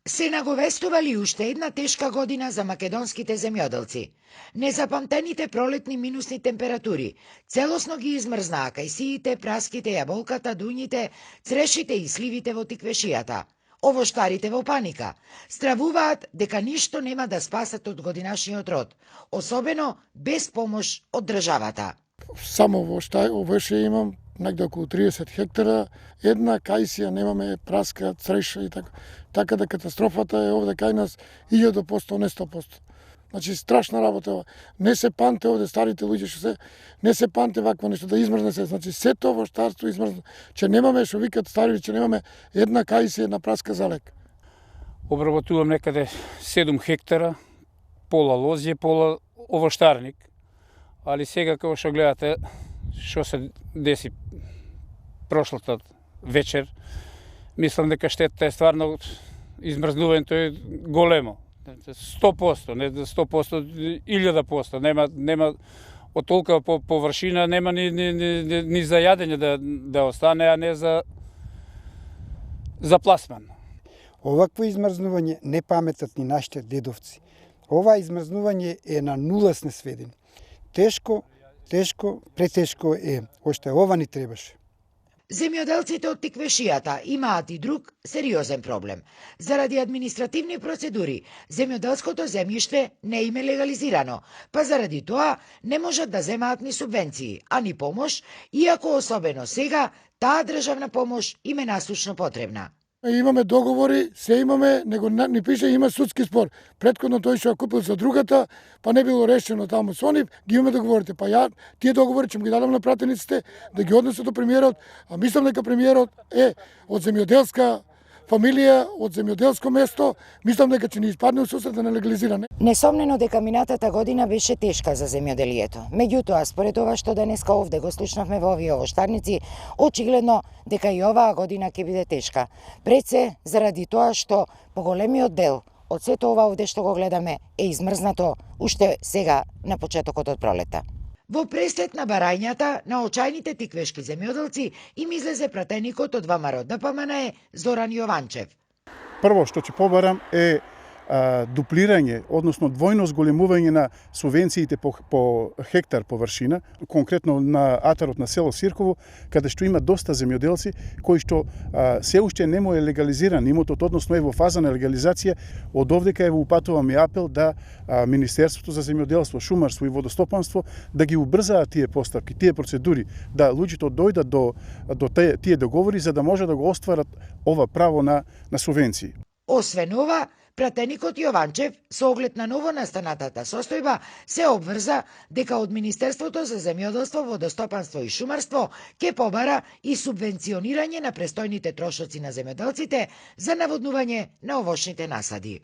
Се наговестували уште една тешка година за македонските земјоделци. Незапамтените пролетни минусни температури целосно ги измрзнаа кајсиите, праските, јаболката, дуњите, црешите и сливите во тиквешијата. Овоштарите во паника стравуваат дека ништо нема да спасат од годинашниот род, особено без помош од државата. Само во овоше имам негде околу 30 хектара, една кајсија немаме, праска, цреша и така. Така да катастрофата е овде кај нас 1000%, не 100%. Значи страшна работа ова. Не се памте овде старите луѓе што се не се памте вакво нешто да измрзне се. Значи сето во штарство измрзне. Че немаме што викат стари, че немаме една кајсија, една праска за лек. Обработувам некаде 7 хектара, пола лозје, пола овоштарник. Али сега како што гледате што се деси прошлата вечер, мислам дека штетата е стварно измрзнувањето е големо. 100%, не 100%, 1000%. Нема од толкова површина, нема ни за јадење да остане, а не за пласман. Овакво измрзнување не паметат ни нашите дедовци. Ова измрзнување е на нула сне сведени. Тешко, претешко е. Оште ова ни требаше. Земјоделците од тиквешијата имаат и друг сериозен проблем. Заради административни процедури, земјоделското земјиште не им е легализирано, па заради тоа не можат да земаат ни субвенции, а ни помош, иако особено сега таа државна помош им е насущно потребна. Имаме договори, се имаме, него ни пише има судски спор. Претходно тој што купил за другата, па не било решено таму со нив, ги имаме договорите. Па ја тие договори ќе ги дадам на пратениците да ги однесат до премиерот, а мислам дека премиерот е од земјоделска фамилија, од земјоделско место, мислам дека ќе ни испадне у сусрет да не легализиране. Несомнено дека минатата година беше тешка за земјоделието. Меѓутоа, според ова што денеска овде го слушнавме во овие овоштарници, очигледно дека и оваа година ќе биде тешка. Пред се заради тоа што поголемиот дел од сето ова овде што го гледаме е измрзнато уште сега на почетокот од пролета. Во преслед на барањата на очајните тиквешки земјоделци им излезе пратеникот од ВМРО ДПМНЕ Зоран Јованчев. Прво што ќе побарам е дуплирање, односно двојно зголемување на субвенциите по хектар површина, конкретно на атарот на село Сирково, каде што има доста земјоделци кои што се уште не му е легализиран имотот, односно е во фаза на легализација. Од овдека еве упатувам и апел да Министерството за земјоделство, шумарство и водостопанство да ги убрзаат тие постапки, тие процедури, да луѓето дојдат до тие договори за да може да го остварат ова право на субвенции. Освен ова, пратеникот Јованчев, со оглед на ново настанатата состојба, се обврза дека од Министерството за земјоделство, водостопанство и шумарство ќе побара и субвенционирање на престојните трошоци на земјоделците за наводнување на овошните насади.